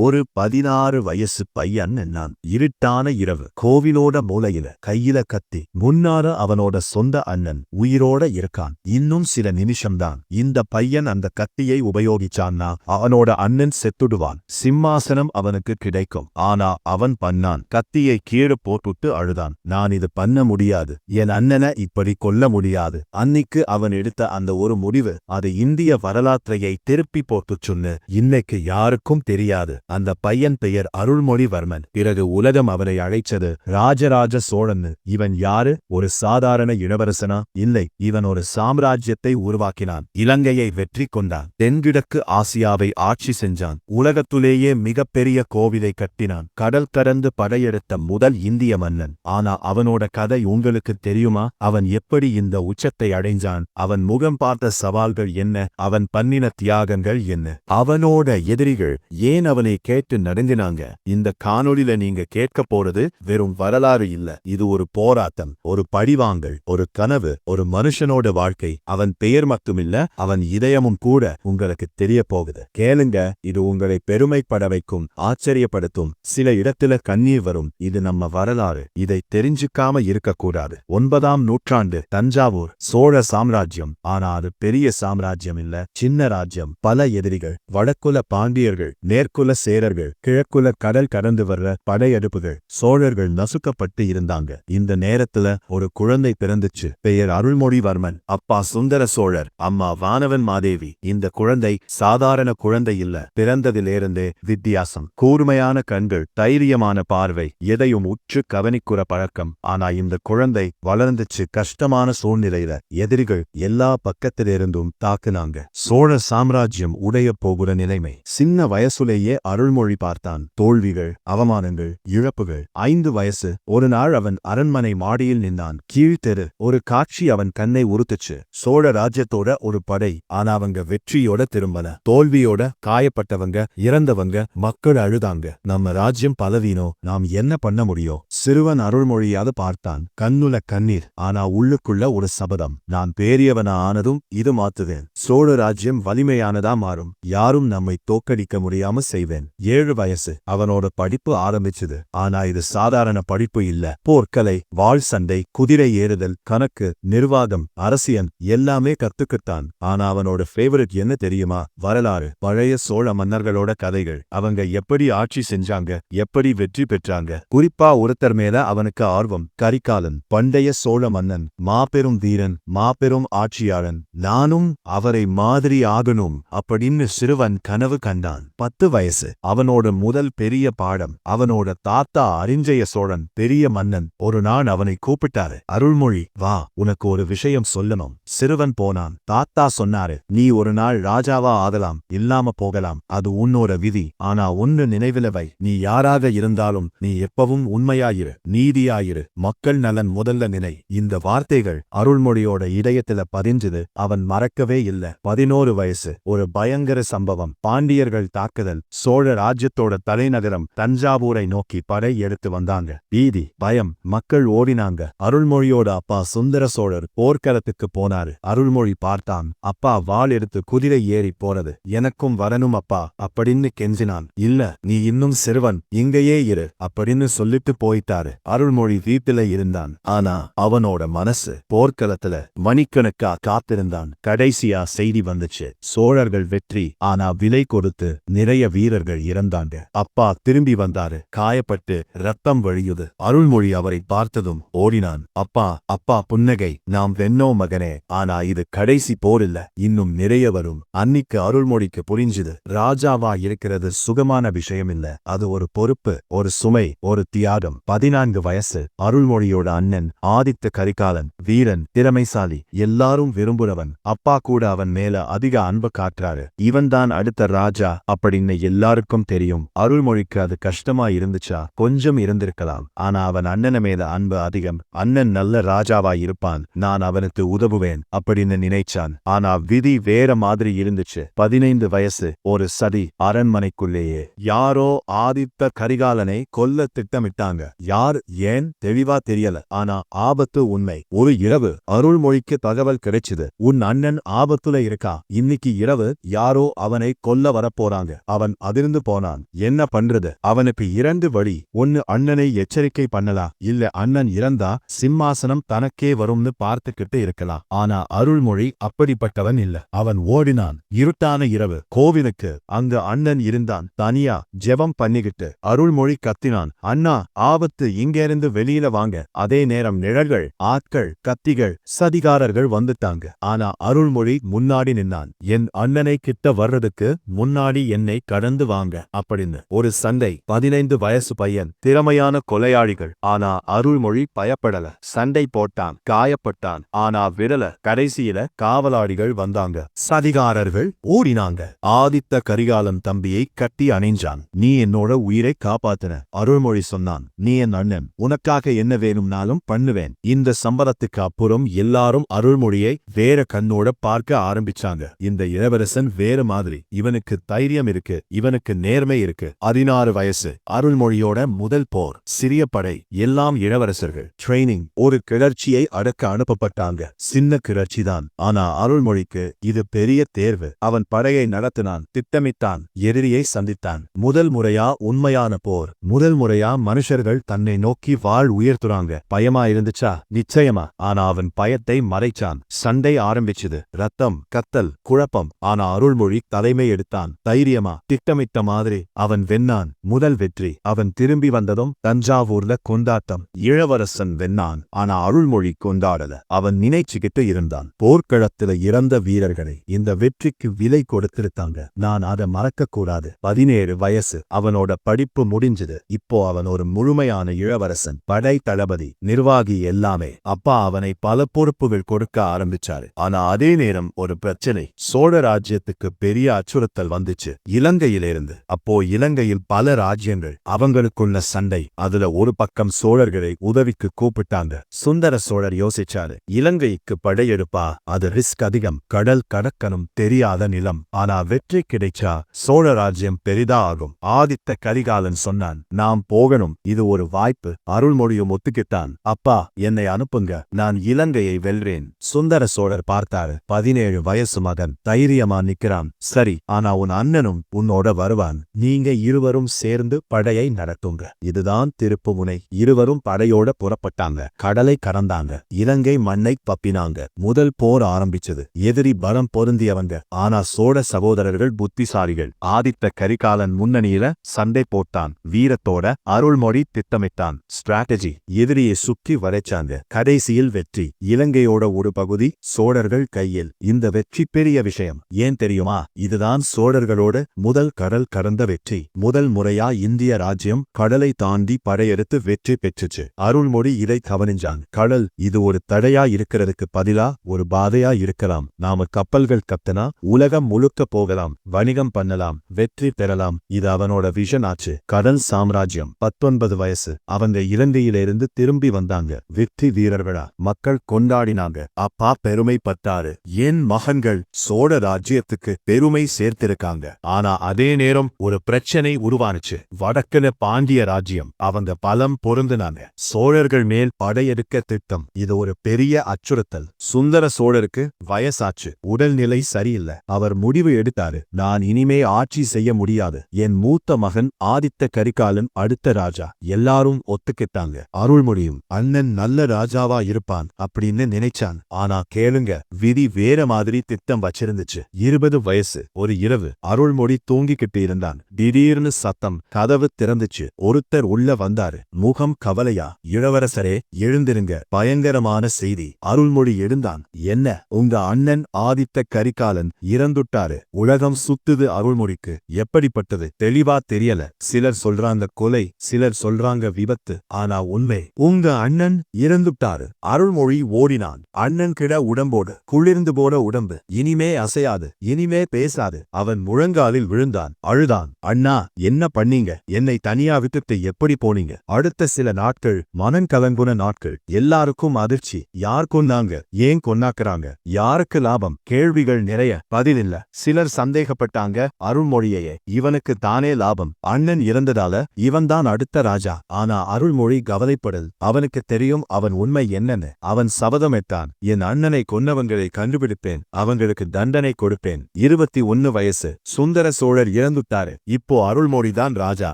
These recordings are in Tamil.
ஒரு 16 வயசு பையன் நான். இருட்டான இரவு. கோவிலோட மூலையில கையில கத்தி. முன்னார அவனோட சொந்த அண்ணன் உயிரோட இருக்கான். இன்னும் சில நிமிஷம்தான். இந்த பையன் அந்த கத்தியை உபயோகிச்சான்னா அவனோட அண்ணன் செத்துடுவான். சிம்மாசனம் அவனுக்கு கிடைக்கும். ஆனா அவன் பண்ணான். கத்தியை கீழே போட்டுட்டு அழுதான். நான் இது பண்ண முடியாது. என் அண்ணனை இப்படி கொல்ல முடியாது. அன்னிக்கு அவன் எடுத்த அந்த ஒரு முடிவு அது இந்திய வரலாற்றையை திருப்பி போட்டுச் சொன்னு. இன்னைக்கு யாருக்கும் தெரியாது. அந்த பையன் பெயர் அருள்மொழிவர்மன். பிறகு உலகம் அவரை அழைச்சது ராஜராஜ சோழன். இவன் யாரு? ஒரு சாதாரண இளவரசனா? இல்லை, இவன் ஒரு சாம்ராஜ்யத்தை உருவாக்கினான். இலங்கையை வெற்றி கொண்டான். தென்கிழக்கு ஆசியாவை ஆட்சி செஞ்சான். உலகத்துலேயே மிகப்பெரிய கோவிலை கட்டினான். கடல் கடந்து படையெடுத்த முதல் இந்திய மன்னன். ஆனா அவனோட கதை உங்களுக்கு தெரியுமா? அவன் எப்படி இந்த உச்சத்தை அடைஞ்சான்? அவன் முகம் பார்த்த சவால்கள் என்ன? அவன் பண்ணின தியாகங்கள் என்ன? அவனோட எதிரிகள் ஏன் அவனை கேட்டு நடுங்கினாங்க? இந்த காணொளியில நீங்க கேட்க போறது வெறும் வரலாறு இல்ல. இது ஒரு போராட்டம், ஒரு பழிவாங்கல், ஒரு கனவு, ஒரு மனுஷனோட வாழ்க்கை. அவன் பெயர் மட்டுமில்ல, அவன் இதயமும் கூட உங்களுக்கு தெரிய போகுது. கேளுங்க, இது உங்களை பெருமைப்பட வைக்கும், ஆச்சரியப்படுத்தும். சில இடத்துல கண்ணீர் வரும். இது நம்ம வரலாறு. இதை தெரிஞ்சுக்காம இருக்கக்கூடாது. 9ஆம் நூற்றாண்டு தஞ்சாவூர் சோழ சாம்ராஜ்யம். ஆனா அது பெரிய சாம்ராஜ்யம் இல்ல, சின்ன ராஜ்யம். பல எதிரிகள். வடக்குல பாண்டியர்கள், மேற்குல சேரர்கள், கிழக்குல கடல் கடந்து வர்ற படையெடுப்புகள். சோழர்கள் நசுக்கப்பட்டு இருந்தாங்க. இந்த நேரத்துல ஒரு குழந்தை பிறந்துச்சு. பெயர் அருள்மொழிவர்மன். அப்பா சுந்தர சோழர், அம்மா வானவன் மாதேவி. இந்த குழந்தை சாதாரண குழந்தை இல்ல. பிறந்ததிலிருந்தே வித்தியாசம். கூர்மையான கண்கள், தைரியமான பார்வை, எதையும் உற்று கவனிக்குற பழக்கம். ஆனா இந்த குழந்தை வளர்ந்துச்சு கஷ்டமான சூழ்நிலையில. எதிரிகள் எல்லா பக்கத்திலிருந்தும் தாக்குனாங்க. சோழ சாம்ராஜ்யம் உடைய போகிற நிலைமை. சின்ன வயசுலேயே அருள்மொழி பார்த்தான். தோல்விகள், அவமானங்கள், இழப்புகள். 5 வயசு. ஒரு நாள் அவன் அரண்மனை மாடியில் நின்றான். கீழ்த்தெரு. ஒரு காட்சி அவன் கண்ணை உறுத்துச்சு. சோழ ராஜ்யத்தோட ஒரு படை. ஆனா அவங்க வெற்றியோட திரும்பல. தோல்வியோட. காயப்பட்டவங்க, இறந்தவங்க, மக்கள் அழுதாங்க. நம்ம ராஜ்யம் பலவீனம், நாம் என்ன பண்ண முடியும்? சிறுவன் அருள்மொழியாவது பார்த்தான். கண்ணுல கண்ணீர். ஆனா உள்ளுக்குள்ள ஒரு சபதம். நான் பெரியவனா ஆனதும் இது மாத்துவேன். சோழ ராஜ்யம் வலிமையானதா மாறும். யாரும் நம்மை தோக்கடிக்க முடியாம செய்வேன். 7 வயசு. அவனோட படிப்பு ஆரம்பிச்சது. ஆனா இது சாதாரண படிப்பு இல்ல. போர்க்கலை, வாழ் சண்டை, குதிரை ஏறுதல், கணக்கு, நிர்வாகம், அரசியல் எல்லாமே கத்துக்கிட்டான். ஆனா அவனோட ஃபேவரட் என்ன தெரியுமா? வரலாறு. பழைய சோழ மன்னர்களோட கதைகள். அவங்க எப்படி ஆட்சி செஞ்சாங்க, எப்படி வெற்றி பெற்றாங்க. குறிப்பா ஒருத்தர் மேல அவனுக்கு ஆர்வம். கரிகாலன். பண்டைய சோழ மன்னன். மாபெரும் வீரன், மாபெரும் ஆட்சியாளன். நானும் அவரை மாதிரி ஆகணும் அப்படின்னு சிறுவன் கனவு கண்டான். 10 வயசு. அவனோட முதல் பெரிய பாடம். அவனோட தாத்தா அரிஞ்சய சோழன், பெரிய மன்னன், ஒரு நாள் அவனை கூப்பிட்டாரு. அருள்மொழி, வா, உனக்கு ஒரு விஷயம் சொல்லணும். சிறுவன் போனான். தாத்தா சொன்னாரு, நீ ஒரு நாள் ராஜாவா ஆகலாம், இல்லாம போகலாம். அது உன்னோட விதி. ஆனா ஒன்னு நினைவில வை, நீ யாராக இருந்தாலும் நீ எப்பவும் உண்மையாயிரு, நீதியாயிரு, மக்கள் நலன் முதல்ல நினை. இந்த வார்த்தைகள் அருள்மொழியோட இதயத்துல பதிஞ்சது. அவன் மறக்கவே இல்ல. 11 வயசு. ஒரு பயங்கர சம்பவம். பாண்டியர்கள் தாக்குதல். சோழ ராஜ்யத்தோட தலைநகரம் தஞ்சாவூரை நோக்கி படை எடுத்து வந்தாங்க. பீதி, பயம், மக்கள் ஓடினாங்க. அருள்மொழியோட அப்பா சுந்தர சோழர் போர்க்களத்துக்கு போனாரு. அருள்மொழி பார்த்தான். அப்பா வாள் எடுத்து குதிரை ஏறி போறது. எனக்கும் வரணும் அப்பா அப்படின்னு கெஞ்சினான். இல்ல, நீ இன்னும் சிறுவன், இங்கேயே இரு அப்படின்னு சொல்லிட்டு போயிட்டாரு. அருள்மொழி வீட்டில இருந்தான். ஆனா அவனோட மனசு போர்க்களத்துல மணிக்கணக்கா காத்திருந்தான். கடைசியா செய்தி வந்துச்சு. சோழர்கள் வெற்றி. ஆனா விலை கொடுத்து நிறைய வீரர்கள் இறந்தாங்க. அப்பா திரும்பி வந்தாரு. காயப்பட்டு ரத்தம் வழியுது. அருள்மொழி அவரை பார்த்ததும் ஓடினான். அப்பா, அப்பா புன்னகை. நாம் வென்னோம் மகனே. ஆனா இது கடைசி போர் இல்ல, இன்னும் நிறைய வரும். அன்னிக்கு அருள்மொழிக்கு புரிஞ்சுது. ராஜாவா இருக்கிறது சுகமான விஷயம் இல்ல. அது ஒரு பொறுப்பு, ஒரு சுமை, ஒரு தியாகம். 14 வயசு. அருள்மொழியோட அண்ணன் ஆதித்த கரிகாலன். வீரன், திறமைசாலி, எல்லாரும் விரும்புறவன். அப்பா கூட அவன் மேல அதிக அன்பு காட்டுறாரு. இவன்தான் அடுத்த ராஜா அப்படின்னு எல்லாருக்கும் தெரியும். அருள்மொழிக்கு அது கஷ்டமா இருந்துச்சா? கொஞ்சம் இருந்திருக்கலாம். ஆனா அவன் அண்ணன மேல அன்பு அதிகம். அண்ணன் நல்ல ராஜாவா இருப்பான், நான் அவனுக்கு உதவுவேன் அப்படின்னு நினைச்சான். ஆனா விதி வேற மாதிரி இருந்துச்சு. 15 வயசு. ஒரு சதி. அரண்மனைக்குள்ளேயே யாரோ ஆதித்த கரிகாலனை கொல்ல திட்டமிட்டாங்க. யார் ஏன் தெளிவா தெரியல. ஆனா ஆபத்து உண்மை. ஒரு இரவு அருள்மொழிக்கு தகவல் கிடைச்சுது. உன் அண்ணன் ஆபத்துல இருக்கா. இன்னைக்கு இரவு யாரோ அவனை கொல்ல வரப்போறாங்க. அவன் அதிர்ந்து போனான். என்ன பண்றது? அவனுக்கு 2 வழி. ஒன்னு அண்ணனை எச்சரிக்கை பண்ணலாம், இல்ல அண்ணன் இறந்தா சிம்மாசனம் தனக்கே வரும்னு பார்த்துக்கிட்டு இருக்கலாம். ஆனா அருள்மொழி அப்படிப்பட்டவன் இல்ல. அவன் ஓடினான். இருட்டான இரவு கோவிலுக்கு. அங்க அண்ணன் இருந்தான். தனியா ஜெபம் பண்ணிக்கிட்டு. அருள்மொழி கத்தினான், அண்ணா ஆபத்து, இங்கிருந்து வெளியில வாங்க. அதே நேரம் நிழல்கள், ஆட்கள், கத்திகள், சதிகாரர்கள் வந்துட்டாங்க. ஆனா அருள்மொழி முன்னாடி நின்னான். என் அண்ணனை கிட்ட வர்றதுக்கு முன்னாடி என்னை கடந்து வாங்க அப்படின்னு. ஒரு சண்டை. 15 வயசு பையன், திறமையான கொலையாளிகள். ஆனா அருள்மொழி பயப்படல. சண்டை போட்டான், காயப்பட்டான், ஆனா விடல. கடைசியில காவலாளிகள் வந்தாங்க. சதிகாரர்கள் ஓடினாங்க. ஆதித்த கரிகாலன் தம்பியை கட்டி அணைஞ்சான். நீ என்னோட உயிரை காப்பாத்தின. அருள்மொழி சொன்னான், நீ என் அண்ணன், உனக்காக என்ன வேணும்னாலும் பண்ணுவேன். இந்த சம்பளத்துக்கு அப்புறம் எல்லாரும் அருள்மொழியை வேற கண்ணோட பார்க்க ஆரம்பிச்சாங்க. இந்த இளவரசன் வேற மாதிரி. இவனுக்கு தைரியம் இருக்கு, இவனுக்கு நேர்மை இருக்கு. 16 வயசு. அருள்மொழியோட முதல் போர். சிறிய படை, எல்லாம் இளவரசர்கள். ட்ரெய்னிங். ஒரு கிளர்ச்சியை அடக்க அனுப்பப்பட்டாங்க. சின்ன கிளர்ச்சிதான், ஆனா அருள்மொழிக்கு இது பெரிய தேர்வு. அவன் படையை நடத்தினான், திட்டமிட்டான், எதிரியை சந்தித்தான். முதல் முறையா உண்மையான போர். முதல் முறையா மனுஷர்கள் தன்னை நோக்கி வாழ் உயர்த்துறாங்க. பயமா இருந்துச்சா? நிச்சயமா. ஆனா அவன் பயத்தை மறைச்சான். சண்டை ஆரம்பிச்சுது. ரத்தம், கத்தல், குழப்பம். ஆனா அருள்மொழி தலைமை எடுத்தான். தைரியமா, திட்டமிட்ட மாதிரி. அவன் வென்னான். முதல் வெற்றி. அவன் திரும்பி வந்ததும் தஞ்சாவூர்ல கொண்டாட்டம். இளவரசன் வென்னான். ஆனா அருள்மொழி கொண்டாடல. அவன் நினைச்சுக்கிட்டு இருந்தான். போர்க்களத்துல இறந்த வீரர்களை இந்த வெற்றிக்கு விலை கொடுத்திருத்தாங்க. நான் அதை மறக்க கூடாது. 17 வயசு. அவனோட படிப்பு முடிஞ்சது. இப்போ அவன் ஒரு முழுமையான இளவரசன். படை தளபதி, நிர்வாகி, எல்லாமே. அப்பா அவனை பல பொறுப்புகள் கொடுக்க ஆரம்பிச்சாரு. ஆனா அதே நேரம் ஒரு பிரச்சனை. சோழ ராஜ்யத்துக்கு பெரிய அச்சுறுத்தல் வந்துச்சு. இலங்கையிலிருந்து. அப்போ இலங்கையில் பல ராஜ்யங்கள். அவங்களுக்குள்ள சண்டை. அதுல ஒரு பக்கம் சோழர்களை உதவிக்கு கூப்பிட்டாங்க. சுந்தர சோழர் யோசிச்சாரு. இலங்கைக்கு படையெடுப்பா? அது ரிஸ்க் அதிகம். கடல் கடக்கணும், தெரியாத நிலம். ஆனா வெற்றி கிடைச்சா சோழ ராஜ்யம் பெரிதா ஆகும். ஆதித்த கரிகாலன் சொன்னான், நாம் போகணும், இது ஒரு வாய்ப்பு. அருள்மொழியும் ஒத்துக்கிட்டான். அப்பா என்னை அனுப்புங்க, நான் இலங்கையை வெல்றேன். சுந்தர சோழர் பார்த்தாரு. 17 வயசு மகன் தைரியமா நிக்கிறான். சரி, ஆனா உன் அண்ணனும் உன்னோட வருவான். நீங்க இருவரும் சேர்ந்து படையை நடத்துங்க. இதுதான் திருப்பு முனை. இருவரும் படையோட புறப்பட்டாங்க. கடலை கடந்தாங்க. இலங்கை மண்ணை தப்பினாங்க. முதல் போர் ஆரம்பிச்சது. எதிரி பலம் பொருந்தியவங்க. ஆனா சோழ சகோதரர்கள் புத்திசாலிகள். ஆதித்த கரிகாலன் முன்னணியில சண்டை போட்டான். வீரத்தோட அருள்மொழி திட்டமிட்டான். ஸ்ட்ராட்டஜி. எதிரியை சுற்றி வரைச்சாங்க. கடைசியில் வெற்றி. இலங்கையோட ஒரு பகுதி சோழர்கள் கையில். இந்த வெற்றி பெரிய விஷயம். ஏன் தெரியுமா? இதுதான் சோழர்களோட முதல் கடல் கடந்த வெற்றி. முதல் முறையா இந்திய ராஜ்யம் கடலை தாண்டி படையெடுத்து வெற்றி பெற்றுச்சு. அருள்மொழி இதை கவனிஞ்சான். கடல் இது ஒரு தடையா இருக்கிறதுக்கு பதிலா ஒரு பாதையா இருக்கலாம். நாம கப்பல்கள் கத்தனா உலகம் முழுக்க போகலாம், வணிகம் பண்ணலாம், வெற்றி பெறலாம். இது அவனோட விஷன் ஆச்சு. கடல் சாம்ராஜ்யம். 19 வயசு. அவங்க இலங்கையிலிருந்து திரும்பி வந்தாங்க. வெற்றி வீரர்களா. மக்கள் கொண்டாடினாங்க. அப்பா பெருமைப்பட்டாரு. என் மகன்கள் சோழ ராஜ்யத்துக்கு பெருமை சேர்த்திருக்காங்க. ஆனா அதே நேரம் ஒரு பிரச்சனை உருவானுச்சு. வடக்குல பாண்டிய ராஜ்யம். அவங்க பலம் பொருந்தினாங்க. சோழர்கள் மேல் படையெடுக்க திட்டம். இது ஒரு பெரிய அச்சுறுத்தல். சுந்தர சோழருக்கு வயசாச்சு. உடல்நிலை சரியில்லை. அவர் முடிவு எடுத்தாரு. நான் இனிமே ஆட்சி செய்ய முடியாது. என் மூத்த மகன் ஆதித்த கரிகாலன் அடுத்த ராஜா. எல்லாரும் ஒத்துக்கிட்டாங்க. அருள்மொழியும் அண்ணன் நல்ல ராஜாவா இருப்பான் அப்படின்னு நினைச்சான். ஆனா கேளுங்க, விதி வேற மாதிரி திட்டம் வச்சிருந்துச்சு. 20 வயசு. ஒரு இரவு அருள்மொழி தூங்கிக்கிட்டு இருந்தான். திடீர்னு சத்தம். கதவு திறந்துச்சு. ஒருத்தர் உள்ள வந்தாரு. முகம் கவலையா. இளவரசரே எழுந்திருங்க, பயங்கரமான செய்தி. அருள்மொழி எழுந்தான். என்ன? உங்க அண்ணன் ஆதித்த கரிகாலன் இறந்துட்டாரு. உலகம் சுத்துது அருள்மொழிக்கு. எப்படிப்பட்டது? தெளிவா தெரியல. சிலர் சொல்றாங்க கொலை, சிலர் சொல்றாங்க விபத்து. ஆனா உண்மை, உங்க அண்ணன் இறந்துட்டாரு. அருள்மொழி ஓடினான். அண்ணன் கிட உடம்போடு. குளிர்ந்து போன உடம்பு. இனிமே அசையாது, இனிமே பேசாது. அவன் முழங்காலில் விழுந்தான். அழுதான். அண்ணா, என்ன பண்ணீங்க? என்னை தனியா விட்டுட்டு எப்படி போனீங்க? அடுத்த சில நாட்கள் மனம் கலங்குன நாட்கள். எல்லாருக்கும் அதிர்ச்சி. யார் கொன்னாங்க? ஏன் கொன்னாக்குறாங்க? யாருக்கு லாபம்? கேள்விகள் நிறைய, பதிலில்ல. சிலர் சந்தேகப்பட்டாங்க அருள்மொழியையே. இவனுக்கு தானே லாபம். அண்ணன் இறந்ததால இவன்தான் அடுத்த ராஜா. ஆனா அருள்மொழி கவலைப்படல். அவனுக்கு தெரியும் அவன் உண்மை என்னன்னு. அவன் சபதமிட்டான், என் அண்ணனை கொன்னவங்களை கண்டுபிடிப்பேன், அவங்களுக்கு தண்டனை கொடுப்பேன். 21 வயசு. சுந்தர சோழர் இறந்துட்டாரு. இப்போ அருள்மொழிதான் ராஜா.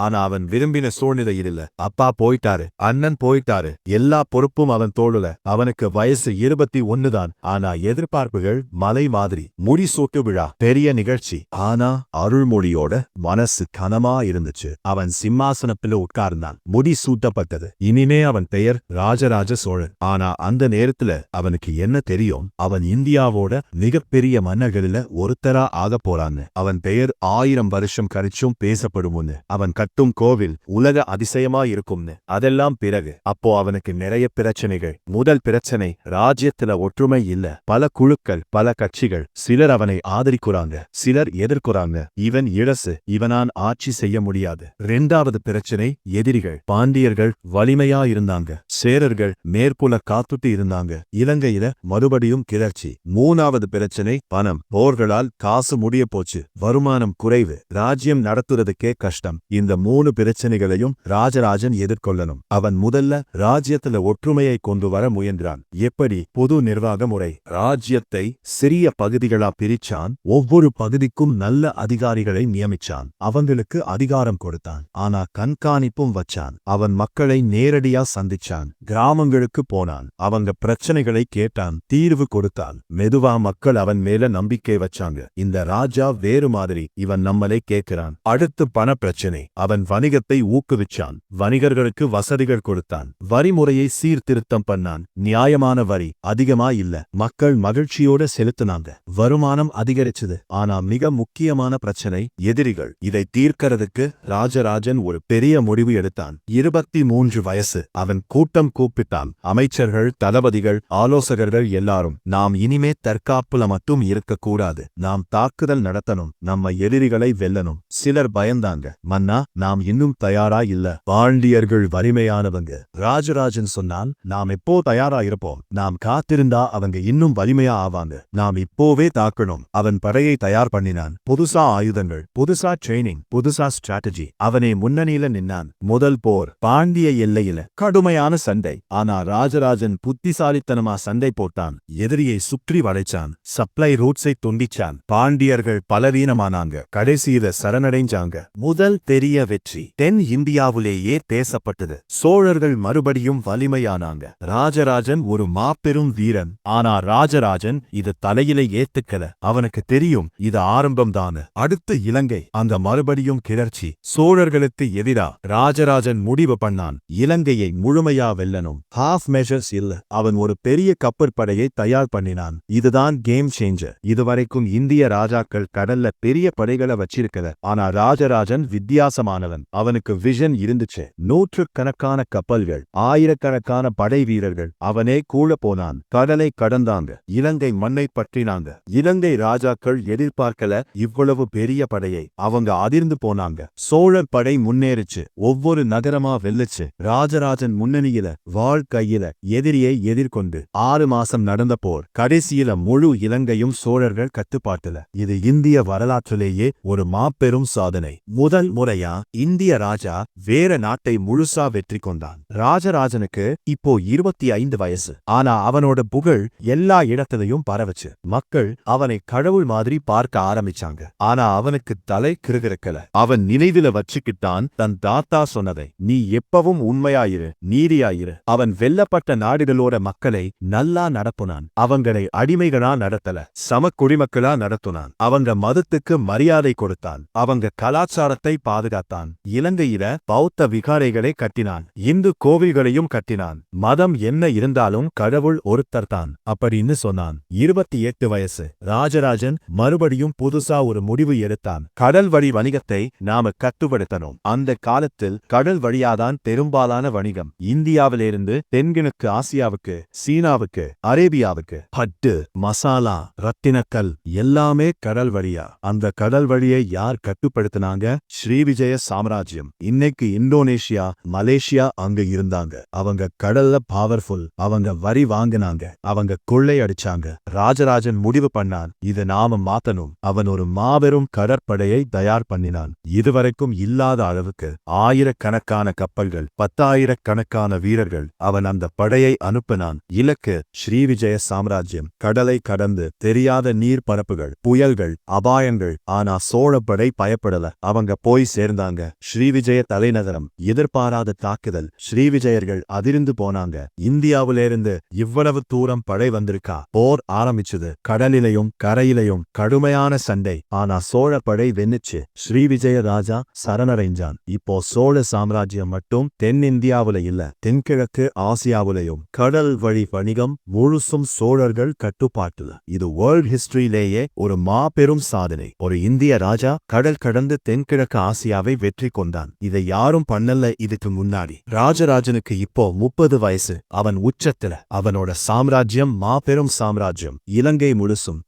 ஆனா அவன் விரும்பின சூழ்நிலையில் இல்ல. அப்பா போயிட்டாரு, அண்ணன் போயிட்டாரு, எல்லா பொறுப்பும் அவன் தோளுல. அவனுக்கு வயசு 21 தான். ஆனா எதிர்பார்ப்புகள் மலை மாதிரி. முடிசூட்டு விழா பெரிய நிகழ்ச்சி. ஆனா அருள்மொழியோட மனசு கனமா இருந்துச்சு. அவன் சிம்மாசனத்துல உட்கார்ந்தான். முடி சூட்டப்பட்டது. இனிமே அவன் பெயர் ராஜராஜ சோழன். ஆனா அந்த நேரத்துல அவனுக்கு என்ன தெரியும்? அவன் இந்தியாவோட மிகப்பெரிய மன்னர்களில ஒருத்தரா ஆக போறான்னு. அவன் பெயர் 1000 வருஷம் கழிச்சும் பேசப்படும்னு. அவன் கட்டும் கோவில் உலக அதிசயமா இருக்கும்னு. அதெல்லாம் பிறகு. அப்போ அவனுக்கு நிறைய பிரச்சனைகள். முதல் பிரச்சனை, ராஜ்யத்துல ஒற்றுமை இல்ல. பல குழுக்கள், பல கட்சிகள். சிலர் அவனை ஆதரிக்கிறாங்க, சிலர் எதிர்க்கிறாங்க. இவன் இளசு, இவனான் ஆட்சி செய்ய முடியாது. 2வது பிரச்சனை, எதிரிகள். பாண்டியர்கள் வலிமையா இருந்தாங்க, சேரர்கள் மேற்புல காத்துட்டு இருந்தாங்க. இலங்கையில மறுபடியும் கிளர்ச்சி. 3வது பிரச்சனை, பணம். போர்களால் காசு முடிய போச்சு, வருமானம் குறைவு, ராஜ்யம் நடத்துறதுக்கே கஷ்டம். இந்த 3 பிரச்சனைகளையும் ராஜராஜன் எதிர்கொள்ளணும். அவன் முதல்ல ராஜ்யத்துல ஒற்றுமையை கொண்டு வர முயன்றான். எப்படி? பொது நிர்வாக முறை. ராஜ்யத்தை சிறிய பகுதிகளா பிரிச்சான். ஒவ்வொரு பகுதிக்கும் நல்ல அதிகாரிகளை நியமிச்சான். அவங்களுக்கு அதிகாரம் கொடுத்தான். ஆனா கண்காணிப்பும் வச்சான். அவன் மக்களை நேரடியா சந்திச்சான். கிராமங்களுக்கு போனான். அவங்க பிரச்சனைகளை கேட்டான், தீர்வு கொடுத்தான். மெதுவா மக்கள் அவன் மேல நம்பிக்கை வச்சாங்க. இந்த ராஜா வேறு மாதிரி, இவன் நம்மளை கேட்கிறான். அடுத்து பண பிரச்சனை. அவன் வணிகத்தை ஊக்குவிச்சான். வணிகர்களுக்கு வசதிகள் கொடுத்தான். வரிமுறையை சீர்திருத்தம் பண்ணான். நியாயமான வரி அதிகமா இல்ல, மக்கள் மகிழ்ச்சியோட செலுத்தினாங்க. வருமானம் அதிகரிச்சது. ஆனா மிக முக்கியமான பிரச்சனை, எதிரிகள். இதை தீர்க்கறதுக்கு ராஜராஜன் ஒரு பெரிய முடிவு எடுத்தான். 23 வயசு. அவன் கூட்டம் கூப்பிட்டான். அமைச்சர்கள், தளபதிகள், ஆலோசகர்கள் எல்லாரும். நாம் இனிமே தற்காப்புல மட்டும் இருக்கக்கூடாது, நாம் தாக்குதல் நடத்தணும், நம்ம எதிரிகளை வெல்லணும். சிலர் பயந்தாங்க. மன்னா, நாம் இன்னும் தயாரா இல்ல, பாண்டியர்கள் வலிமையானவங்க. ராஜராஜன் சொன்னான், நாம் எப்போ தயாரா இருப்போம், நாம் காத்திருந்தா அவங்க இன்னும் வலிமையா ஆவாங்க, நாம் இப்போவே தாக்கணும். அவன் படையை தயார் பண்ணினான். புதுசா ஆயுதங்கள், புதுசா ட்ரெய்னிங், புதுசா ஸ்ட்ராட்டஜி. அவனே முன்னணியில நின்னான். முதல் போர் பாண்டிய எல்லையில கடுமையான சண்டை. ஆனா ராஜராஜன் புத்திசாலித்தனமா சண்டை போட்டான். எதிரியை சுற்றி வளைச்சான். சப்ளை ரூட்ஸை துண்டிச்சான். பாண்டியர்கள் பலவீனமானாங்க. கடைசியில சரணடைஞ்சாங்க. முதல் பெரிய வெற்றி தென் இந்தியாவிலேயே பேசப்பட்டது. சோழர்கள் மறுபடியும் வலிமையானாங்க. ராஜராஜன் ஒரு மாபெரும் வீரன். ஆனா ராஜராஜன் இது தலையில ஏத்துக்கல. அவனுக்கு தெரியும் இது ஆரம்பம்தான். அடுத்து இலங்கை. அங்க மறுபடியும் கிளர்ச்சி. சோழர்களுக்கு எதிரா ராஜராஜன் முடிவு பண்ணான், இலங்கையை முழுமையா வெல்லணும். ஹாஃப் மெஷர்ஸ் இல்ல. அவன் ஒரு பெரிய கப்பற்படையை தயார் பண்ணினான். இதுதான் கேம் சேஞ்சர். இதுவரைக்கும் இந்திய ராஜாக்கள் கடல்ல பெரிய படைகளை வச்சிருக்கல. ஆனா ராஜராஜன் வித்தியாசமானவன். அவனுக்கு விஷன் இருந்துச்சு. 100கணக்கான கப்பல்கள், 1000கணக்கான படை வீரர்கள். அவனே கூட போனான். கடலை கடந்தாங்க. இலங்கை மண்ணை பற்றினாங்க. இலங்கை ராஜாக்கள் எதிர்பார்க்கல இவ்வளவு பெரிய படையை. அவங்க அதிர்ந்து போனாங்க. சோழர் படை முன்னேறிச்சு. ஒவ்வொரு நகரமா வெல்லுச்சு. ராஜராஜன் முன்னணியில, வாள் கையில, எதிரியை எதிர்கொண்டு 6 மாசம் நடந்த போர். கடைசியில முழு இலங்கையும் சோழர்கள் கட்டுப்பாட்டுல. இது இந்திய வரலாற்றிலேயே ஒரு மாபெரும் சாதனை. முதல் முறையா இந்திய ராஜா வேற நாட்டை முழுசா வெற்றி கொண்டான். ராஜராஜனுக்கு இப்போ 25 வயசு. ஆனா அவனோட புகழ் எல்லா இடத்திலையும் பரவச்சு. மக்கள் அவனை கடவுள் மாதிரி பார்க்க ஆரம்பிச்சாங்க. ஆனா அவனுக்கு தலை கிறுகிறுக்கல. அவன் நினைவில வச்சுக்கிட்டான் தன் தாத்தா சொன்னதை, நீ எப்பவும் உண்மையாயிரு, நீதியாயிரு. அவன் வெல்லப்பட்ட நாடுகளோட மக்களை நல்லா நடப்புனான். அவங்களை அடிமைகளா நடத்தல, சம குடிமக்களா நடத்துனான். அவங்க மதத்துக்கு மரியாதை கொடுத்தான். அவங்க கலாச்சாரத்தை பாதுகாத்தான். இலங்கையில பௌத்த விகாரைகளை கட்டினான். இந்து கோவில்களையும் கட்டினான். மதம் என்ன இருந்தாலும் கடவுள் ஒருத்தர்தான் அப்படின்னு சொன்னான். 28 வயசு. ராஜராஜன் மறுபடியும் புதுசா ஒரு முடிவு எடுத்தான். கடல் வழி வணிகத்தை நாம கட்டுப்படுத்தணும். அந்த காலத்தில் கடல் வழியாதான் பெரும்பாலான வணிகம். இந்தியா இந்தியாவிலிருந்து தென்கிழக்கு ஆசியாவுக்கு, சீனாவுக்கு, அரேபியாவுக்கு பட்டு, மசாலா, ரத்தினக்கல் எல்லாமே கடல் வழியா. அந்த கடல் வழியை யார் கட்டுப்படுத்தினாங்க? ஸ்ரீவிஜய சாம்ராஜ்யம். இன்னைக்கு இந்தோனேஷியா, மலேசியா அங்க இருந்தாங்க. அவங்க கடல்ல பவர்ஃபுல். அவங்க வரி வாங்கினாங்க. அவங்க கொள்ளை அடிச்சாங்க. ராஜராஜன் முடிவு பண்ணான், இதை நாம மாத்தணும். அவன் ஒரு மாபெரும் கடற்படையை தயார் பண்ணினான். இதுவரைக்கும் இல்லாத அளவுக்கு ஆயிரக்கணக்கான கப்பல்கள், 10,000கணக்கான வீரர்கள். அவன் அந்த படையை அனுப்பினான். இலக்கு ஸ்ரீவிஜய சாம்ராஜ்யம். கடலை கடந்து தெரியாத நீர் பரப்புகள், புயல்கள், அபாயங்கள். ஆனா சோழப்படை பயப்படல. அவங்க போய் சேர்ந்தாங்க. ஸ்ரீவிஜய தலைநகரம். எதிர்பாராத தாக்குதல். ஸ்ரீவிஜயர்கள் அதிர்ந்து போனாங்க. இந்தியாவிலிருந்து இவ்வளவு தூரம் படை வந்திருக்கா? போர் ஆரம்பிச்சது. கடலிலையும் கரையிலையும் கடுமையான சண்டை. ஆனா சோழப்படை வென்னுச்சு. ஸ்ரீவிஜய ராஜா சரணடைஞ்சான். இப்போ சோழ சாம்ராஜ்யம் மட்டும் தென்னிந்தியாவுல இல்ல, தென்கிழக்கு ஆசியாவுலையும் கடல் வழி வணிகம் முழுசும் சோழர்கள் கட்டுப்பாட்டுல. இது வேர்ல்ட் ஹிஸ்டரியிலேயே ஒரு மாபெரும் சாதனை. ஒரு இந்திய ராஜா கடல் கடந்து தென்கிழக்கு ஆசியாவை வெற்றி கொண்டான். இதை யாரும் பண்ணல இதுக்கு முன்னாடி. ராஜராஜனுக்கு இப்போ 30 வயசு. அவன் உச்சத்துல. அவனோட சாம்ராஜ்யம் மாபெரும் சாம்ராஜ்யம். இலங்கை முழுசும்,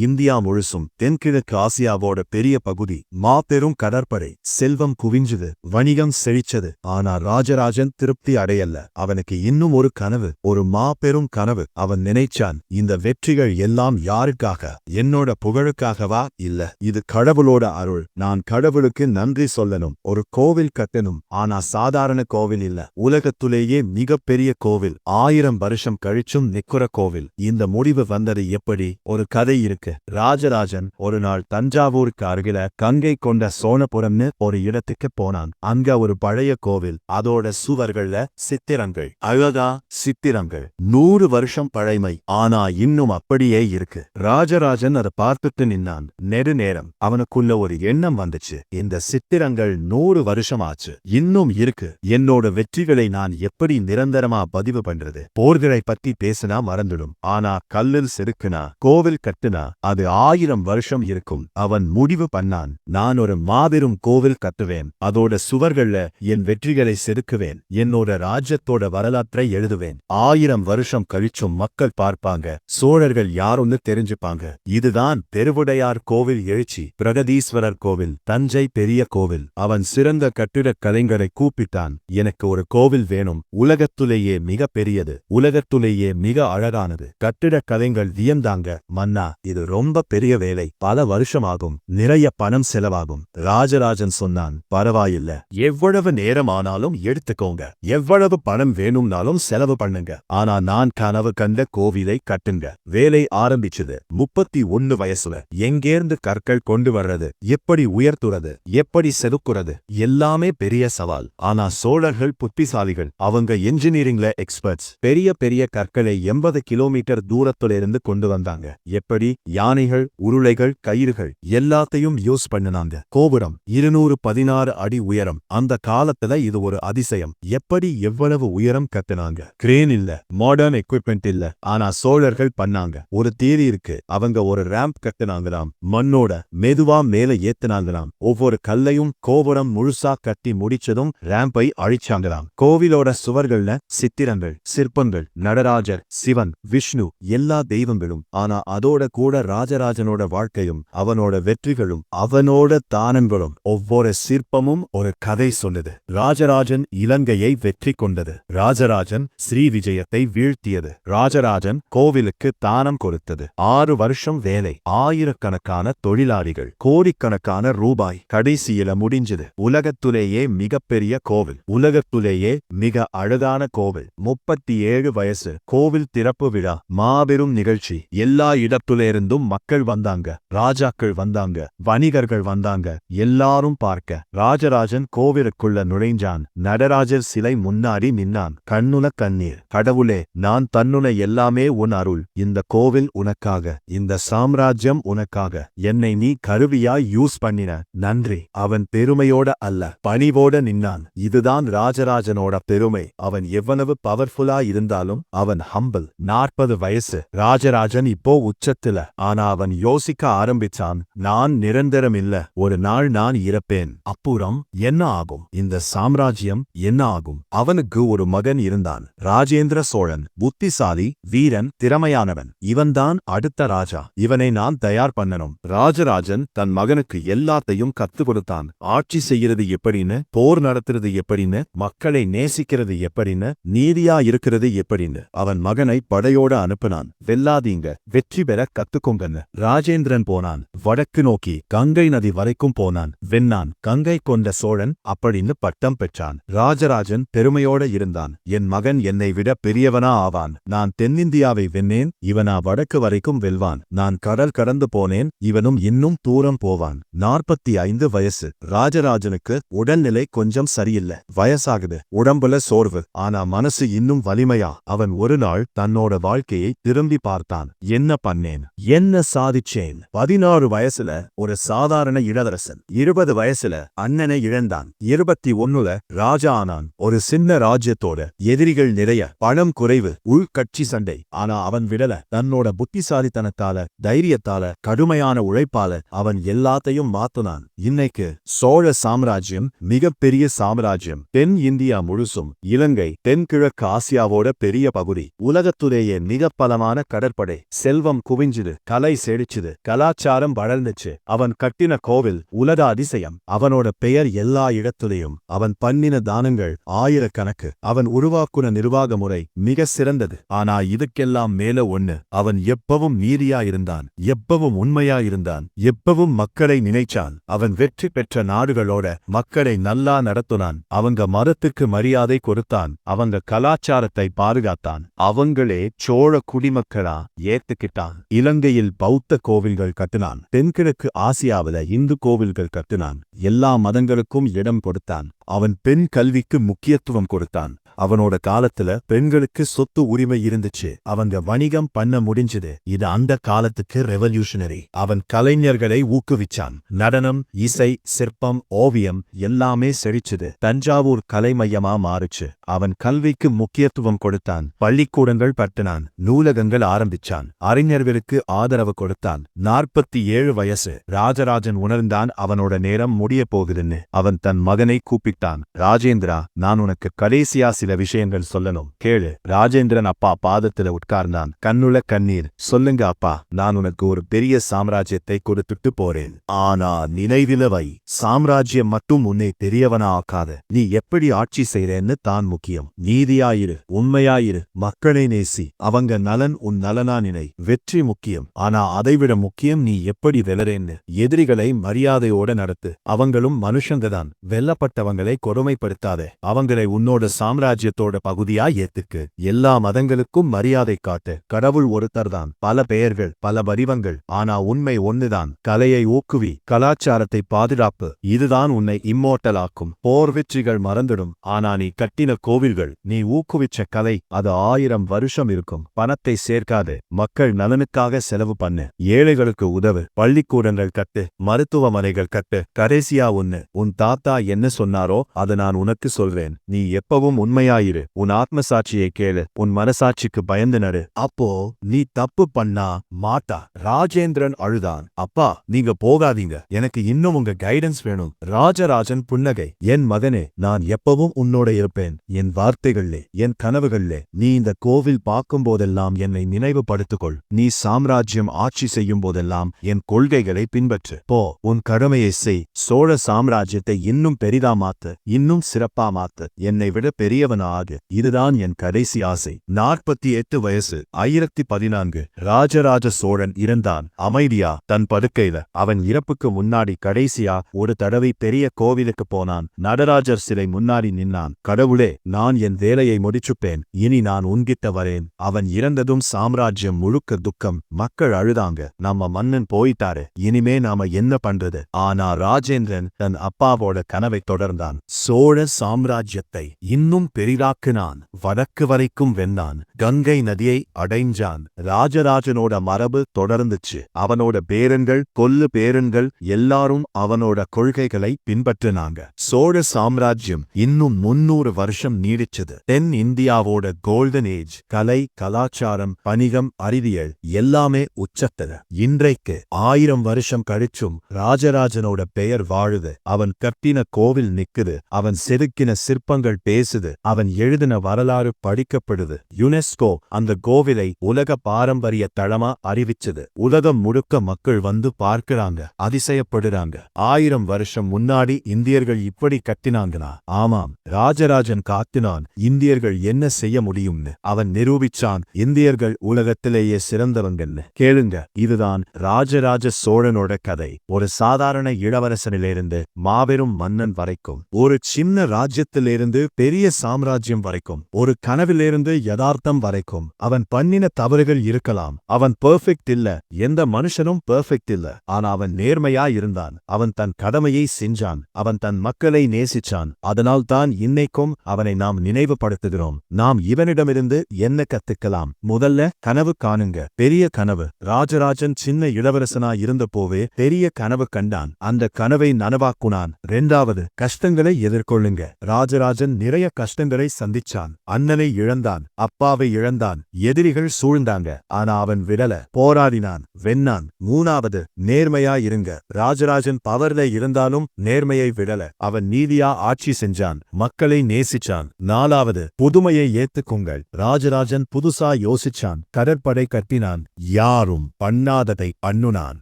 இந்தியா முழுசும், தென்கிழக்கு ஆசியாவோட பெரிய பகுதி. மாபெரும் கடற்படை. செல்வம் குவிஞ்சது. வணிகம் செழிச்சது. ஆனா ராஜராஜன் திருப்தி அடையல. அவனுக்கு இன்னும் ஒரு கனவு, ஒரு மாபெரும் கனவு. அவன் நினைச்சான், இந்த வெற்றிகள் எல்லாம் யாருக்காக? என்னோட புகழுக்காகவா? இல்ல, இது கடவுளோட அருள். நான் கடவுளுக்கு நன்றி சொல்லணும். ஒரு கோவில் கட்டணும். ஆனா சாதாரண கோவில் இல்ல, உலகத்திலேயே மிகப்பெரிய கோவில். 1000 வருஷம் கழிச்சும் நிக்குற கோவில். இந்த முடிவு வந்தது எப்படி? ஒரு கதை இருக்கு. ராஜராஜன் ஒரு நாள் தஞ்சாவூருக்கு அருகில கங்கை கொண்ட சோழபுரம்னு ஒரு இடத்துக்கு போனான். அங்க ஒரு பழைய கோவில். அதோட சுவர்கள்ல சித்திரங்கள். அழகா சித்திரங்கள். 100 வருஷம் பழைமை. ஆனா இன்னும் அப்படியே இருக்கு. ராஜராஜன் அதை பார்த்துட்டு நின்னான். நெடுநேரம். அவனுக்குள்ள ஒரு எண்ணம் வந்துச்சு. இந்த சித்திரங்கள் 100 வருஷம் ஆச்சு, இன்னும் இருக்கு. என்னோட வெற்றிகளை நான் எப்படி நிரந்தரமா பதிவு பண்றது? போர்களை பத்தி பேசினா மறந்துடும். ஆனா கல்லில் செதுக்குனா, கோவில் கட்டுனா அது 1000 வருஷம் இருக்கும். அவன் முடிவு பண்ணான், நான் ஒரு மாபெரும் கோவில் கட்டுவேன். அதோட சுவர்கள்ல என் வெற்றிகளை செதுக்குவேன். என்னோட ராஜ்யத்தோட வரலாற்றை எழுதுவேன். 1000 வருஷம் கழிச்சும் மக்கள் பார்ப்பாங்க, சோழர்கள் யாருன்னு தெரிஞ்சுப்பாங்க. இதுதான் பெருவுடையார் கோவில் எழுச்சி. பிரகதீஸ்வரர் கோவில், தஞ்சை பெரிய கோவில். அவன் சிறந்த கட்டிடக் கலைஞரை கூப்பிட்டான். எனக்கு ஒரு கோவில் வேணும். உலகத்துலேயே மிக பெரியது, உலகத்துலேயே மிக அழகானது. கட்டிடக் கலைஞர்கள் வியந்தாங்க. மன்னா, இது ரொம்ப பெரிய வேலை. பல வருஷமாகும். நிறைய பணம் செலவாகும். ராஜராஜன் சொன்னான், பரவாயில்ல, எவ்வளவு நேரமானாலும் எடுத்துக்கோங்க. எவ்வளவு பணம் வேணும்னாலும் செலவு பண்ணுங்க. ஆனா நான் கனவு கண்ட கோவிலை கட்டுங்க. வேலை ஆரம்பிச்சது. 31 வயசுல எங்கேர்ந்து கற்கள் கொண்டு வர்றது, எப்படி உயர்த்துறது, எப்படி செதுக்குறது, எல்லாமே பெரிய சவால். ஆனா சோழர்கள் புத்திசாலிகள். அவங்க என்ஜினியரிங்ல எக்ஸ்பர்ட்ஸ். பெரிய பெரிய கற்களை 80 கிலோமீட்டர் தூரத்திலிருந்து கொண்டு வந்தாங்க. எப்படி? யானைகள், உருளைகள், கயிறுகள் எல்லாத்தையும் யூஸ் பண்ணினாங்க. கோபுரம் 216 அடி உயரம். அந்த காலத்துல இது ஒரு அதிசயம். எப்படி எவ்வளவு உயரம் கட்டினாங்க? கிரேன் இல்ல, மாடர்ன் எக்விப்மெண்ட் இல்ல. ஆனா சோழர்கள் பண்ணாங்க. ஒரு தேதி இருக்கு. அவங்க ஒரு ரேம்ப் கட்டினாங்களாம். மண்ணோட மெதுவா மேல ஏத்துனாங்களாம். ஒவ்வொரு கல்லையும் கோபுரம் முழுசா கட்டி முடிச்சதும் ரேம்பை அழிச்சாங்களாம். கோவிலோட சுவர்கள்ல சித்திரங்கள், சிற்பங்கள், நடராஜர், சிவன், விஷ்ணு, எல்லா தெய்வங்களும். ஆனா அதோட கூட ராஜராஜனோட வாழ்க்கையும், அவனோட வெற்றிகளும், அவனோட தானங்களும். ஒவ்வொரு சிற்பமும் ஒரு கதை சொல்லுது. ராஜராஜன் இலங்கையை வெற்றி கொண்டது. ராஜராஜன் ஸ்ரீவிஜயத்தை வீழ்த்தியது. ராஜராஜன் கோவிலுக்கு தானம் கொடுத்தது. 6 வருஷம் வேலை, ஆயிரக்கணக்கான தொழிலாளிகள், கோடிக்கணக்கான ரூபாய். கடைசியில முடிஞ்சது. உலகத்துலேயே மிகப்பெரிய கோவில், உலகத்துலேயே மிக அழகான கோவில். 37 வயசு. கோவில் திறப்பு விழா, மாபெரும் நிகழ்ச்சி. எல்லா இடத்திலிருந்தும் மக்கள் வந்தாங்க. ராஜாக்கள் வந்தாங்க, வணிகர்கள் வந்தாங்க. எல்லாரும் பார்க்க. ராஜராஜன் கோவிலுக்குள்ள நுழைஞ்சான். நடராஜர் சிலை முன்னாடி நின்னான். கண்ணுல கண்ணீர். கடவுளே, நான் தன்னுன எல்லாமே உன் அருள். இந்த கோவில் உனக்காக, இந்த சாம்ராஜ்யம் உனக்காக. என்னை நீ கருவியாய் யூஸ் பண்ணின. நன்றி. அவன் பெருமையோட அல்ல, பணிவோட நின்னான். இதுதான் ராஜராஜனோட பெருமை. அவன் எவ்வளவு பவர்ஃபுல்லா இருந்தாலும் அவன் ஹம்பிள். 40 வயசு. ராஜராஜன் இப்போ உச்சத்துல. ஆனா அவன் யோசிக்க ஆரம்பிச்சான், நான் நிரந்தரம் இல்ல. ஒரு நாள் நான் இறப்பேன். அப்புறம் என்ன ஆகும்? இந்த சாம்ராஜ்யம் என்ன ஆகும்? அவனுக்கு ஒரு மகன் இருந்தான். ராஜேந்திர சோழன் புத்திசாலி, வீரன், திறமையானவன். இவன்தான் அடுத்த ராஜா. இவனை நான் தயார் பண்ணணும். ராஜராஜன் தன் மகனுக்கு எல்லாத்தையும் கத்துக் கொடுத்தான். ஆட்சி செய்யறது எப்படின்னு, போர் நடத்துறது எப்படின்னு, மக்களை நேசிக்கிறது எப்படின்னு, நீதியா இருக்கிறது எப்படின்னு அவன் மகனை படையோட அனுப்பினான். வெல்லாதீங்க, வெற்றி பெற கத்துக்கோங்கன்னு. ராஜேந்திரன் போனான். வடக்கு நோக்கி கங்கை நதி வரைக்கும் போனான். வென்னான். கங்கை கொண்ட சோழன் அப்படின்னு பட்டம் பெற்றான். ராஜராஜன் பெருமையோட இருந்தான். என் மகன் என்னை விட பெரியவனா ஆவான். நான் தென்னிந்தியாவை வென்னேன், இவனா வடக்கு வரைக்கும் வெல்வான். நான் கடல் கடந்து போனேன், இவனும் இன்னும் தூரம் போவான். 45 வயசு. ராஜராஜனுக்கு உடல்நிலை கொஞ்சம் சரியில்லை. வயசாகுது, உடம்புல சோர்வு. ஆனா மனசு இன்னும் வலிமையா. அவன் ஒரு நாள் தன்னோட வாழ்க்கையை திரும்பி பார்த்தான். என்ன பண்ணேன், என்ன சாதிச்சேன்? 16 வயசுல ஒரு சாதாரண இளவரசன். 20 வயசுல அண்ணனை இழந்தான். 21ல ராஜா ஆனான். ஒரு சின்ன ராஜ்யத்தோட எதிரிகள் நிறைய, பணம் குறைவு, உள்கட்சி சண்டை. ஆனா அவன் விடல. தன்னோட புத்திசாலித்தனத்தால, தைரியத்தால, கடுமையான உழைப்பால அவன் எல்லாத்தையும் மாத்துனான். இன்னைக்கு சோழ சாம்ராஜ்யம் மிகப்பெரிய சாம்ராஜ்யம். தென் இந்தியா முழுசும், இலங்கை, தென்கிழக்கு ஆசியாவோட பெரிய பகுதி. உலகத்துலேயே மிக பலமான கடற்படை. செல்வம் குவிஞ்சுது, கலை செழிச்சுது, கலாச்சாரம் வளர்ந்துச்சு. அவன் கட்டின கோவில் உலக அதிசயம். அவனோட பெயர் எல்லா இடத்துலையும். அவன் பண்ணின தானங்கள் ஆயிரக்கணக்கு. அவன் உருவாக்குன நிர்வாக முறை மிக சிறந்தது. ஆனா இதுக்கெல்லாம் மேல ஒண்ணு, அவன் எப்பவும் நீதியா இருந்தான், எப்பவும் உண்மையா இருந்தான், எப்பவும் மக்களை நினைச்சான். அவன் வெற்றி பெற்ற நாடுகளோட மக்களை நல்லா நடத்துனான். அவங்க மதத்துக்கு மரியாதை கொடுத்தான். அவங்க கலாச்சாரத்தை பாதுகாத்தான். அவங்களே சோழ குடிமக்களா ஏத்துக்கிட்டான். இலங்கையில் பௌத்த கோவில்கள் கட்டினான். தென்கிழக்கு ஆசியாவில இந்து கோவில்கள் கட்டினான். எல்லா மதங்களுக்கும் இடம் கொடுத்தான். அவன் பெண் கல்விக்கு முக்கியத்துவம் கொடுத்தான். அவனோட காலத்துல பெண்களுக்கு சொத்து உரிமை இருந்துச்சு. அவங்க வணிகம் பண்ண முடிஞ்சது. இது அந்த காலத்துக்கு ரெவல்யூஷனரி. அவன் கலைஞர்களை ஊக்குவிச்சான். நடனம், இசை, சிற்பம், ஓவியம் எல்லாமே செழிச்சுது. தஞ்சாவூர் கலை மையமா மாறுச்சு. அவன் கல்விக்கு முக்கியத்துவம் கொடுத்தான். பள்ளிக்கூடங்கள் கட்டினான். நூலகங்கள் ஆரம்பிச்சான். அறிஞர்களுக்கு ஆதரவு கொடுத்தான். 47 வயசு. ராஜராஜன் உணர்ந்தான் அவனோட நேரம் முடிய போகுதுன்னு. அவன் தன் மகனை கூப்பிட்டான். ராஜேந்திரா, நான் உனக்கு கடைசியா சில விஷயங்கள் சொல்லணும், கேளு. ராஜேந்திரன் அப்பா பாதத்துல உட்கார்ந்தான். கண்ணுல கண்ணீர். சொல்லுங்க அப்பா, நான் உனக்கு ஒரு பெரிய சாம்ராஜ்யத்தை கொடுத்துட்டு போறேன். ஆனா நினைவில வை, சாம்ராஜ்யம் மட்டும் உன்னை பெரியவனா ஆக்காத. நீ எப்படி ஆட்சி செய்றேன்னு தான் முக்கியம். நீதியாயிரு, உண்மையாயிரு, மக்களை நேசி. அவங்க நலன் உன் நலனா நினை. வெற்றி முக்கியம், ஆனா அதைவிட முக்கியம் நீ எப்படி வெல்லறேன்னு. எதிரிகளை மரியாதையோட நடத்து. அவங்களும் மனுஷங்கதான். வெல்லப்பட்டவங்களை கொடுமைப்படுத்தாதே. அவங்களை உன்னோட சாம்ராஜ்யத்தோட பகுதியா ஏத்துக்கு. எல்லா மதங்களுக்கும் மரியாதை காட்டு. கடவுள் ஒருத்தர்தான். பல பெயர்கள், பல வடிவங்கள். ஆனா உண்மை ஒன்னுதான். கலையை ஊக்குவி, கலாச்சாரத்தை பாதுகாப்பு. இதுதான் உன்னை இம்மோர்டலாக்கும். போர் வெற்றிகள் மறந்துடும். ஆனா நீ கட்டின கோவில்கள், நீ ஊக்குவிச்ச கலை, அது 1000 வருஷம் இருக்கும். பணத்தை சேர்க்காது. மக்கள் நலனுக்காக செலவு பண்ணு. ஏழைகளுக்கு உதவு. பள்ளிக்கூடங்கள் கட்டு, மருத்துவமனைகள் கட்டு. கடைசியா ஒன்னு, உன் தாத்தா என்ன சொன்னாரோ அதை நான் உனக்கு சொல்றேன். நீ எப்பவும் உண்மையாயிரு. உன் ஆத்மசாட்சியை கேளு. உன் மனசாட்சிக்கு பயந்து நடு. அப்போ நீ தப்பு பண்ணா மாட்டா. ராஜேந்திரன் அழுதான். அப்பா, நீங்க போகாதீங்க. எனக்கு இன்னும் உங்க கைடன்ஸ் வேணும். ராஜராஜன் புன்னகை. என் மகனே, நான் எப்பவும் உன்னோட இருப்பேன். என் வார்த்தைகள்லே, என் கனவுகள்லே. நீ இந்த கோவில் பார்க்கும் போதெல்லாம் என்னை நினைவுபடுத்திக்கொள். நீ சாம்ராஜ்யம் ஆட்சி செய்யும் போதெல்லாம் என் கொள்கைகளை பின்பற்று. போ, உன் கடமையை செய். சோழ சாம்ராஜ்யத்தை இன்னும் பெரிதா மாத்து, இன்னும் சிறப்பா மாத்து. என்னை விட பெரியவனா ஆகு. இதுதான் என் கடைசி ஆசை. 48 வயசு. 1014. ராஜராஜ சோழன் இறந்தான். அமைதியா தன் படுக்கையில. அவன் இறப்புக்கு முன்னாடி கடைசியா ஒரு தடவை பெரிய கோவிலுக்கு போனான். நடராஜர் சிலை முன்னாடி நின்னான். கடவுளே, நான் என் வேலையை முடிச்சுப்பேன். இனி நான் உன்கிட்ட வரேன். அவன் இறந்ததும் சாம்ராஜ்யம் முழுக்க துக்கம். மக்கள் அழுதாங்க. நம்ம மன்னன் போயிட்டாரு, இனிமே நாம என்ன பண்றது? ஆனா ராஜேந்திரன் தன் அப்பாவோட கனவை தொடர்ந்தான். சோழ சாம்ராஜ்யத்தை இன்னும் பெரிதாக்கினான். வடக்கு வரைக்கும் வென்னான். கங்கை நதியை அடைஞ்சான். ராஜராஜனோட மரபு தொடர்ந்துச்சு. அவனோட பேரன்கள், கொல்லு பேரன்கள் எல்லாரும் அவனோட கொள்கைகளை பின்பற்றினாங்க. சோழ சாம்ராஜ்யம் இன்னும் 300 வருஷம் நீடிச்சது. தென் இந்தியாவோட கோல்டன் ஏஜ். கலை, கலாச்சாரம், வணிகம், அறிவியல் எல்லாமே உச்சத்தது. இன்றைக்கு 1000 வருஷம் கழிச்சும் ராஜராஜனோட பெயர் வாழுது. அவன் கட்டின கோவில் நிக்க நிக்குது. அவன் செதுக்கின சிற்பங்கள் பேசுது. அவன் எழுதின வரலாறு படிக்கப்படுது. யுனெஸ்கோ அந்த கோவிலை உலக பாரம்பரிய தளமா அறிவிச்சது. உலகம் முழுக்க மக்கள் வந்து பார்க்கிறாங்க, அதிசயப்படுறாங்க. 1000 வருஷம் முன்னாடி இந்தியர்கள் இப்படி கட்டினாங்கனா? ஆமாம், ராஜராஜன் காத்தினான். இந்தியர்கள் என்ன செய்ய முடியும்னு அவன் நிரூபிச்சான். இந்தியர்கள் உலகத்திலேயே சிறந்தவங்கன்னு. கேளுங்க, இதுதான் ராஜராஜ சோழனோட கதை. ஒரு சாதாரண இளவரசனிலிருந்து மாபெரும் மன்னன் வரைக்கும், ஒரு சின்ன ராஜ்யத்திலிருந்து பெரிய சாம்ராஜ்யம் வரைக்கும், ஒரு கனவிலிருந்து யதார்த்தம் வரைக்கும். அவன் பண்ணின தவறுகள் இருக்கலாம். அவன் பெர்ஃபெக்ட் இல்ல. எந்த மனுஷனும் பெர்ஃபெக்ட் இல்ல. ஆனா அவன் நேர்மையா இருந்தான். அவன் தன் கடமையை செஞ்சான். அவன் தன் மக்களை நேசிச்சான். அதனால் தான் இன்னைக்கும் அவனை நாம் நினைவுபடுத்துகிறோம். நாம் இவனிடமிருந்து என்ன கத்துக்கலாம்? முதல்ல கனவு காணுங்க. பெரிய கனவு. ராஜராஜன் சின்ன இளவரசனா இருந்தபோவே பெரிய கனவு கண்டான். அந்த கனவை நனவாக்குனான். 2வது, கஷ்டங்களை எதிர்கொள்ளுங்க. ராஜராஜன் நிறைய கஷ்டங்களை சந்திச்சான். அண்ணனை இழந்தான், அப்பாவை இழந்தான், எதிரிகள் சூழ்ந்தாங்க. ஆனா அவன் விடல. போராடினான், வென்னான். 3வது, நேர்மையா இருங்க. ராஜராஜன் பவர்ல இருந்தாலும் நேர்மையை விடல. அவன் நீதியா ஆட்சி செஞ்சான், மக்களை நேசிச்சான். 4வது, புதுமையை ஏத்துக்குங்கள். ராஜராஜன் புதுசா யோசிச்சான், கடற்படை கட்டினான், யாரும் பண்ணாததை பண்ணுனான்.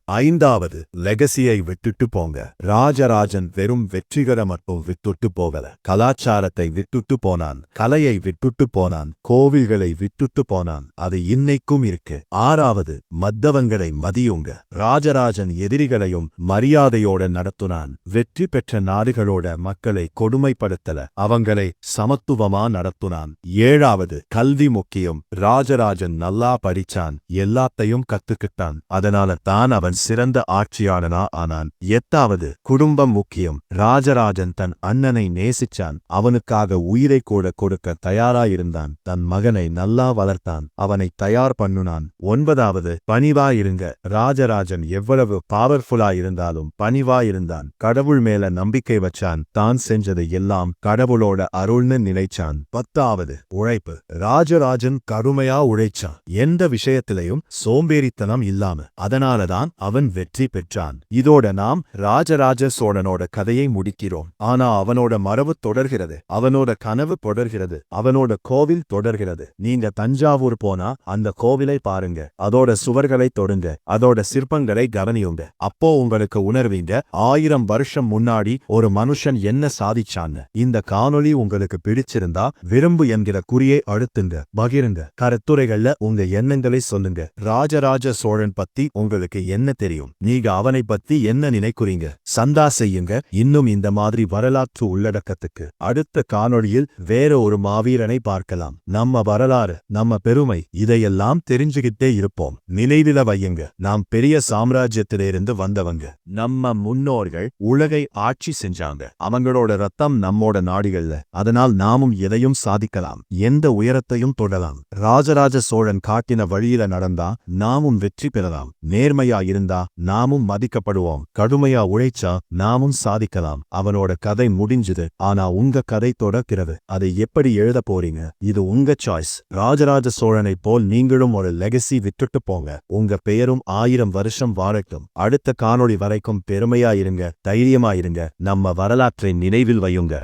5வது, லெகசியை விட்டுட்டு போங்க. ராஜராஜன் வெறும் வெற்றிகர மட்டும் விட்டுட்டு போகல, கலாச்சாரத்தை விட்டுட்டு போனான், கலையை விட்டுட்டு போனான், கோவில்களை விட்டுட்டு போனான். அது இன்னைக்கும் இருக்கு. 6வது, மத்தவங்களை மதியுங்க. ராஜராஜன் எதிரிகளையும் மரியாதையோட நடத்துனான். வெற்றி பெற்ற நாடுகளோட மக்களை கொடுமைப்படுத்தல, அவங்களை சமத்துவமா நடத்துனான். 7வது, கல்வி முக்கியம். ராஜராஜன் நல்லா படிச்சான், எல்லாத்தையும் கத்துக்கிட்டான். அதனால தான் அவன் சிறந்த ஆட்சியாளனா ஆனான். 8வது, குடும்பம் முக்கியம். ராஜராஜன் தன் அண்ணனை நேசிச்சான், அவனுக்காக உயிரை கூட கொடுக்க தயாராயிருந்தான். தன் மகனை நல்லா வளர்த்தான், அவனை தயார் பண்ணுனான். 9வது, பணிவா இருங்க. ராஜராஜன் எவ்வளவு பவர்ஃபுல்லா இருந்தாலும் பணிவா இருந்தான். கடவுள் மேல நம்பிக்கை வச்சான். தான் செஞ்சது எல்லாம் கடவுளோட அருள்னு நினைச்சான். 10வது, உழைப்பு. ராஜராஜன் கடுமையா உழைச்சான், எந்த விஷயத்திலையும் சோம்பேறித்தனம் இல்லாம. அதனாலதான் அவன் வெற்றி பெற்றான். இதோட நாம் ராஜராஜ சோழனோட கதையை முடிக்கிறோம். ஆனா அவனோட மரபு தொடர்கிறது, அவனோட கனவு தொடர்கிறது, அவனோட கோவில் தொடர்கிறது. நீங்க தஞ்சாவூர் போனா அந்த கோவிலை பாருங்க, அதோட சுவர்களை தொடுங்க, அதோட சிற்பங்களை கவனியுங்க. அப்போ உங்களுக்கு உணர்வீங்க 1000 வருஷம் முன்னாடி ஒரு மனுஷன் என்ன சாதிச்சான்னு. இந்த காணொளி உங்களுக்கு பிடிச்சிருந்தா விரும்பு என்கிற குறியை அழுத்துங்க, பகிருங்க. கருத்துரைகள்ல உங்க எண்ணங்களை சொல்லுங்க. ராஜராஜ சோழன் பத்தி உங்களுக்கு என்ன தெரியும்? நீங்க அவனை பத்தி என்ன நினைக்கிறீங்க? சந்தா செய்யுங்க. இன்னும் இந்த மாதிரி வரலாற்று உள்ளடக்கத்துக்கு அடுத்த காணொளியில் வேற ஒரு மாவீரனை பார்க்கலாம். நம்ம வரலாறு, நம்ம பெருமை, இதையெல்லாம் தெரிஞ்சுகிட்டே இருப்போம். நினைவில வையுங்க, நாம் பெரிய சாம்ராஜ்யத்திலிருந்து வந்தவங்க. நம்ம முன்னோர்கள் உலகை ஆட்சி செஞ்சாங்க. அவங்களோட ரத்தம் நம்மோட நாடுகள்ல. அதனால் நாமும் எதையும் சாதிக்கலாம், எந்த உயரத்தையும் தொடலாம். ராஜராஜ சோழன் காட்டின வழியில நடந்தா நாமும் வெற்றி பெறலாம். நேர்மையா இருந்தா நாமும் மதிக்கப்படுவோம். கடுமையா உழைச்சா நாமும் சாதிக்கலாம். அவனோட கதை முடிஞ்சுது, ஆனா உங்க கதை தொடர்கிறது. அதை எப்படி எழுத போறீங்க? இது உங்க சாய்ஸ். ராஜராஜ சோழனை போல் நீங்களும் ஒரு லெகசி விட்டுட்டு போங்க. உங்க பெயரும் 1000 வருஷம் வாழட்டும். அடுத்த காணொளி வரைக்கும் பெருமையா இருங்க, தைரியமா இருங்க. நம்ம வரலாற்றை நினைவில் வையுங்க.